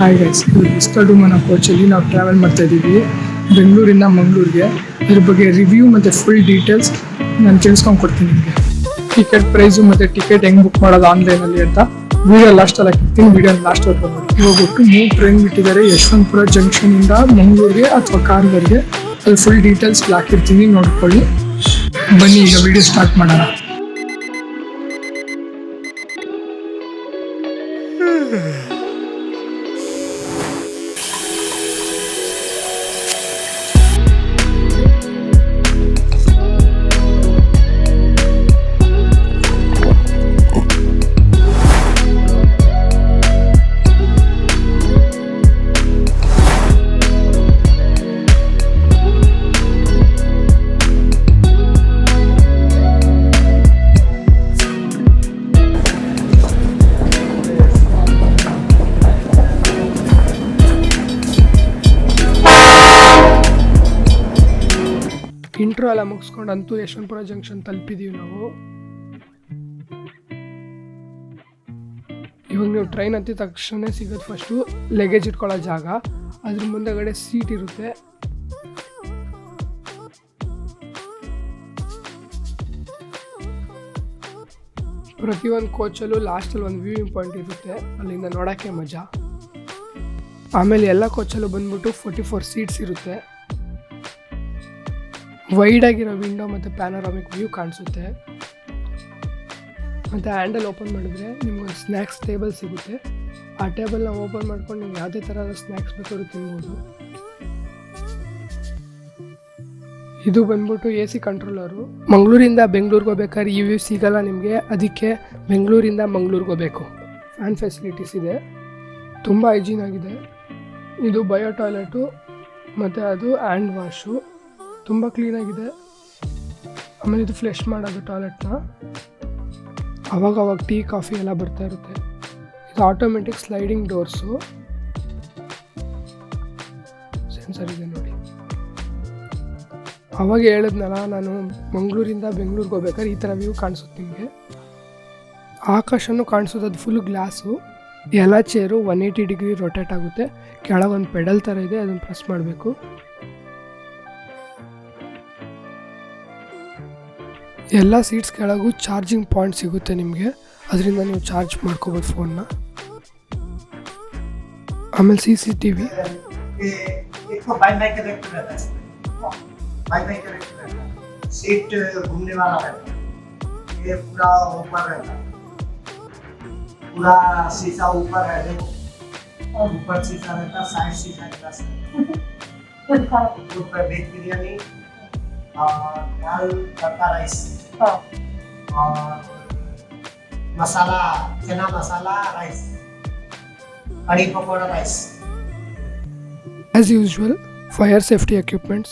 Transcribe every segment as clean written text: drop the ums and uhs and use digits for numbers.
Hi guys, ಇದು ವಿಸ್ತಾಡೂಮ್ ಅನ್ನೋ ಕೋಚಲ್ಲಿ ನಾವು ಟ್ರಾವೆಲ್ ಮಾಡ್ತಾ ಇದ್ದೀವಿ ಬೆಂಗಳೂರಿಂದ ಮಂಗಳೂರಿಗೆ. ಇದ್ರ ಬಗ್ಗೆ ರಿವ್ಯೂ ಮತ್ತು ಫುಲ್ ಡೀಟೇಲ್ಸ್ ನಾನು ತಿಳಿಸ್ಕೊಂಡು ಕೊಡ್ತೀನಿ ನಿಮಗೆ. ಟಿಕೆಟ್ ಪ್ರೈಸು ಮತ್ತು ಟಿಕೆಟ್ ಹೆಂಗೆ ಬುಕ್ ಮಾಡೋದು ಆನ್ಲೈನಲ್ಲಿ ಅಂತ ವಿಡಿಯೋ ಲಾಸ್ಟಲ್ಲಿ ಹಾಕಿರ್ತೀನಿ. ವಿಡಿಯೋ ಲಾಸ್ಟ್ ವರ್ಗು ನೋಡಿ. ಇವಾಗ ಒಟ್ಟು 3 ಟ್ರೈನ್ ಬಿಟ್ಟಿದ್ದಾರೆ, ಯಶವಂತಪುರ ಜಂಕ್ಷನಿಂದ ಮಂಗಳೂರಿಗೆ ಅಥವಾ ಕಾರ್ಗರ್ಗೆ. ಅದು ಫುಲ್ ಡೀಟೇಲ್ಸ್ ಹಾಕಿರ್ತೀನಿ, ನೋಡ್ಕೊಳ್ಳಿ. ಬನ್ನಿ ಈಗ ವಿಡಿಯೋ ಸ್ಟಾರ್ಟ್ ಮಾಡೋಣ. ಇಂಟ್ರೋ ಎಲ್ಲ ಮುಗಿಸ್ಕೊಂಡು ಅಂತೂ ಯಶವಂತಪುರ ಜಂಕ್ಷನ್ ತಲುಪಿದ್ದೀವಿ ನಾವು. ಇವಾಗ ನೀವು ಟ್ರೈನ್ ಹತ್ತಿದ ತಕ್ಷಣ ಸಿಗೋದು ಫಸ್ಟು ಲಗೇಜ್ ಇಟ್ಕೊಳ್ಳೋ ಜಾಗ. ಅದ್ರ ಮುಂದೆಗಡೆ ಸೀಟ್ ಇರುತ್ತೆ. ಪ್ರತಿಯೊಂದು ಕೋಚಲ್ಲೂ ಲಾಸ್ಟಲ್ಲಿ ಒಂದು ವ್ಯೂವಿಂಗ್ ಪಾಯಿಂಟ್ ಇರುತ್ತೆ, ಅಲ್ಲಿಂದ ನೋಡೋಕ್ಕೆ ಮಜಾ. ಆಮೇಲೆ ಎಲ್ಲ ಕೋಚಲ್ಲೂ ಬಂದ್ಬಿಟ್ಟು 44 ಸೀಟ್ಸ್ ಇರುತ್ತೆ. ವೈಡ್ ಆಗಿರೋ ವಿಂಡೋ ಮತ್ತು ಪ್ಯಾನೋರಾಮಿಕ್ ವ್ಯೂ ಕಾಣಿಸುತ್ತೆ. ಮತ್ತು ಹ್ಯಾಂಡಲ್ ಓಪನ್ ಮಾಡಿದ್ರೆ ನಿಮ್ಗೊಂದು ಸ್ನ್ಯಾಕ್ಸ್ ಟೇಬಲ್ ಸಿಗುತ್ತೆ. ಆ ಟೇಬಲ್ನ ಓಪನ್ ಮಾಡ್ಕೊಂಡು ನೀವು ಯಾವುದೇ ಥರದ ಸ್ನ್ಯಾಕ್ಸ್ ಬೇಕಾದ್ರೂ ತಿನ್ಬೋದು. ಇದು ಬಂದ್ಬಿಟ್ಟು AC ಕಂಟ್ರೋಲರು. ಮಂಗಳೂರಿಂದ ಬೆಂಗಳೂರಿಗೆ ಹೋಗ್ಬೇಕಾದ್ರೆ ಈ ವ್ಯೂ ಸಿಗಲ್ಲ ನಿಮಗೆ, ಅದಕ್ಕೆ ಬೆಂಗಳೂರಿಂದ ಮಂಗಳೂರಿಗೆ ಹೋಗಬೇಕು. ಫ್ಯಾನ್ ಫೆಸಿಲಿಟೀಸ್ ಇದೆ, ತುಂಬ ಹೈಜೀನ್ ಆಗಿದೆ. ಇದು ಬಯೋ ಟಾಯ್ಲೆಟು ಮತ್ತು ಅದು ಹ್ಯಾಂಡ್ ವಾಶು, ತುಂಬ ಕ್ಲೀನಾಗಿದೆ. ಆಮೇಲೆ ಇದು ಫ್ಲೆಶ್ ಮಾಡೋದು ಟಾಯ್ಲೆಟ್ನ. ಅವಾಗವಾಗ ಟೀ ಕಾಫಿ ಎಲ್ಲ ಬರ್ತಾ ಇರುತ್ತೆ. ಇದು ಆಟೋಮೆಟಿಕ್ ಸ್ಲೈಡಿಂಗ್ ಡೋರ್ಸು, ಸೆನ್ಸರ್ ಇದೆ ನೋಡಿ. ಅವಾಗ ಹೇಳಿದ್ನಲ್ಲ ನಾನು ಮಂಗಳೂರಿಂದ ಬೆಂಗಳೂರಿಗೆ ಹೋಗ್ಬೇಕಾದ್ರೆ ಈ ಥರ ವ್ಯೂ ಕಾಣಿಸುತ್ತೆ ನಿಮಗೆ. ಆಕಾಶನೂ ಕಾಣಿಸೋದು, ಅದು ಫುಲ್ ಗ್ಲಾಸು. ಎಲ್ಲ ಚೇರು 180 ಡಿಗ್ರಿ ರೊಟೇಟ್ ಆಗುತ್ತೆ. ಕೆಳಗೊಂದು ಪೆಡಲ್ ಥರ ಇದೆ, ಅದನ್ನು ಪ್ರೆಸ್ ಮಾಡಬೇಕು. ಎಲ್ಲ ಸೀಟ್ಸ್ ಕೆಳಗೂ ಚಾರ್ಜಿಂಗ್ ಪಾಯಿಂಟ್ ಸಿಗುತ್ತೆ ನಿಮಗೆ, ಅದರಿಂದ ನೀವು ಚಾರ್ಜ್ ಮಾಡ್ಕೋಬೋದು ಫೋನ್ನ. ಆಮೇಲೆ CCTV. सीट घूमने वाला है, ये पूरा ऊपर रहता है, पूरा शीशा ऊपर है, देखो ऊपर शीशा रहता, साइड शीशा रहता, ऊपर वेज बिरयानी और दाल तड़का राइस और मसाला चना मसाला राइस, कड़ी pakora rice. As usual, fire safety equipments.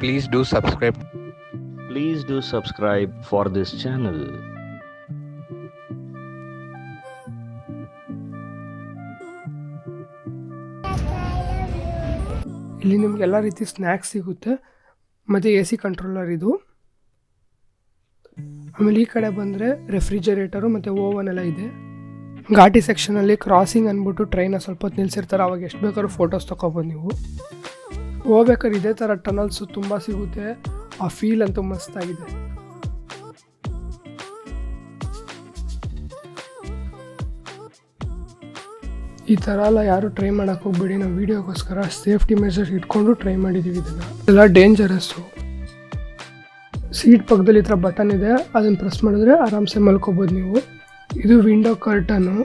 Please do subscribe. Please do subscribe for this channel. ಇಲ್ಲಿ ನಿಮ್ಗೆ ಎಲ್ಲ ರೀತಿ ಸ್ನ್ಯಾಕ್ಸ್ ಸಿಗುತ್ತೆ ಮತ್ತು AC ಕಂಟ್ರೋಲರ್ ಇದು. ಆಮೇಲೆ ಈ ಕಡೆ ಬಂದರೆ ರೆಫ್ರಿಜರೇಟರು ಮತ್ತು ಓವನ್ ಎಲ್ಲ ಇದೆ. ಘಾಟಿ ಸೆಕ್ಷನಲ್ಲಿ ಕ್ರಾಸಿಂಗ್ ಅಂದ್ಬಿಟ್ಟು ಟ್ರೈನ ಸ್ವಲ್ಪ ಹೊತ್ತು ನಿಲ್ಸಿರ್ತಾರೆ, ಅವಾಗ ಎಷ್ಟು ಬೇಕಾದ್ರೂ ಫೋಟೋಸ್ ತೊಗೊಬೋದು ನೀವು. ಹೋಗ್ಬೇಕಾದ್ರೆ ಇದೇ ಥರ ಟನಲ್ಸು ತುಂಬ ಸಿಗುತ್ತೆ. ಆ ಫೀಲ್ ಅಂತೂ ಮಸ್ತಾಗಿದೆ. ಈ ಥರ ಎಲ್ಲ ಯಾರು ಟ್ರೈ ಮಾಡೋಕ್ಕೆ ಹೋಗ್ಬೇಡಿ. ನಾವು ವೀಡಿಯೋಗೋಸ್ಕರ ಸೇಫ್ಟಿ ಮೆಷರ್ಸ್ ಇಟ್ಕೊಂಡು ಟ್ರೈ ಮಾಡಿದ್ದೀವಿ. ಇದೆಲ್ಲ ಡೇಂಜರಸ್ಸು. ಸೀಟ್ ಪಕ್ಕದಲ್ಲಿ ಈ ಥರ ಬಟನ್ ಇದೆ, ಅದನ್ನು ಪ್ರೆಸ್ ಮಾಡಿದ್ರೆ ಆರಾಮ್ಸೆ ಮಲ್ಕೋಬೋದು ನೀವು. ಇದು ವಿಂಡೋ ಕರ್ಟನ್ನು.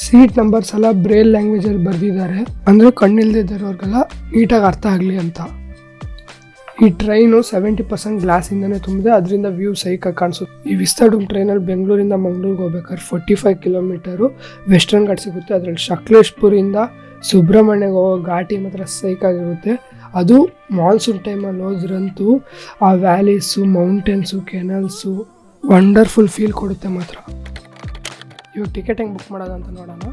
ಸೀಟ್ ನಂಬರ್ಸ್ ಎಲ್ಲ ಬ್ರೇಲ್ ಲ್ಯಾಂಗ್ವೇಜಲ್ಲಿ ಬರೆದಿದ್ದಾರೆ, ಅಂದರೆ ಕಣ್ಣಿಲ್ದಿರೋರಿಗೆಲ್ಲ ನೀಟಾಗಿ ಅರ್ಥ ಆಗಲಿ ಅಂತ. ಈ ಟ್ರೈನು 70% ಗ್ಲಾಸಿಂದನೇ ತುಂಬಿದೆ, ಅದರಿಂದ ವ್ಯೂ ಸೈಕಾಗಿ ಕಾಣಿಸುತ್ತೆ. ಈ ವಿಸ್ತಾಡೂಮ್ ಟ್ರೈನಲ್ಲಿ ಬೆಂಗಳೂರಿಂದ ಮಂಗಳೂರಿಗೆ ಹೋಗ್ಬೇಕಾದ್ರೆ 45 ಕಿಲೋಮೀಟರು ವೆಸ್ಟರ್ನ್ ಘಾಟ್ ಸಿಗುತ್ತೆ. ಅದರಲ್ಲಿ ಸಕಲೇಶ್ಪುರಿಂದ ಸುಬ್ರಹ್ಮಣ್ಯಗೆ ಹೋಗೋ ಘಾಟಿ ಮಾತ್ರ ಸೈಕಾಗಿರುತ್ತೆ. ಅದು ಮಾನ್ಸೂನ್ ಟೈಮಲ್ಲಿ ಹೋದ್ರಂತೂ ಆ ವ್ಯಾಲೀಸು, ಮೌಂಟೇನ್ಸು, ಕೆನಲ್ಸು ವಂಡರ್ಫುಲ್ ಫೀಲ್ ಕೊಡುತ್ತೆ ಮಾತ್ರ. ಇವಾಗ ಟಿಕೆಟ್ ಹೆಂಗೆ ಬುಕ್ ಮಾಡೋದು ಅಂತ ನೋಡೋಣ.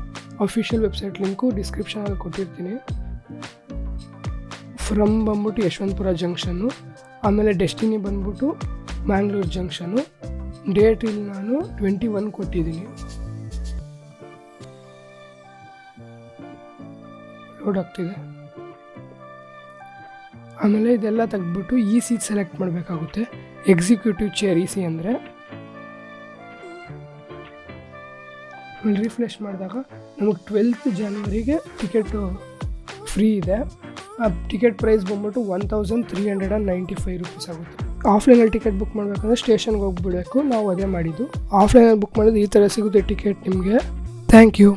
ಅಫಿಷಿಯಲ್ ವೆಬ್ಸೈಟ್ ಲಿಂಕು ಡಿಸ್ಕ್ರಿಪ್ಷನಲ್ಲಿ ಕೊಟ್ಟಿರ್ತೀನಿ. ಫ್ರಮ್ ಬಂದ್ಬಿಟ್ಟು ಯಶವಂತಪುರ ಜಂಕ್ಷನ್ನು, ಆಮೇಲೆ ಡೆಸ್ಟಿನಿ ಬಂದ್ಬಿಟ್ಟು ಮ್ಯಾಂಗ್ಳೂರು ಜಂಕ್ಷನು. ಡೇಟ್ ಇಲ್ಲಿ ನಾನು 21 ಕೊಟ್ಟಿದ್ದೀನಿ. ಲೋಡ್ ಆಗ್ತಿದೆ. ಆಮೇಲೆ ಇದೆಲ್ಲ ತೆಗೆದ್ಬಿಟ್ಟು ಈ ಸೀಟ್ ಸೆಲೆಕ್ಟ್ ಮಾಡಬೇಕಾಗುತ್ತೆ. ಎಕ್ಸಿಕ್ಯೂಟಿವ್ ಚೇರ್ ಇ ಸಿ ಅಂದರೆ. ಆಮೇಲೆ ರಿಫ್ರೆಶ್ ಮಾಡಿದಾಗ ನಮಗೆ 12th ಜನವರಿಗೆ ಟಿಕೆಟು ಫ್ರೀ ಇದೆ. ಆ ಟಿಕೆಟ್ ಪ್ರೈಸ್ ಬಂದ್ಬಿಟ್ಟು 1395 ರುಪೀಸ್ ಆಗುತ್ತೆ. ಆಫ್ಲೈನಲ್ಲಿ ಟಿಕೆಟ್ ಬುಕ್ ಮಾಡಬೇಕಂದ್ರೆ ಸ್ಟೇಷನ್ಗೆ ಹೋಗ್ಬಿಡಬೇಕು. ನಾವು ಅದೇ ಮಾಡಿದ್ದು. ಆಫ್ಲೈನಲ್ಲಿ ಬುಕ್ ಮಾಡಿದ್ರೆ ಈ ಥರ ಸಿಗುತ್ತೆ ಟಿಕೆಟ್ ನಿಮಗೆ. Thank you.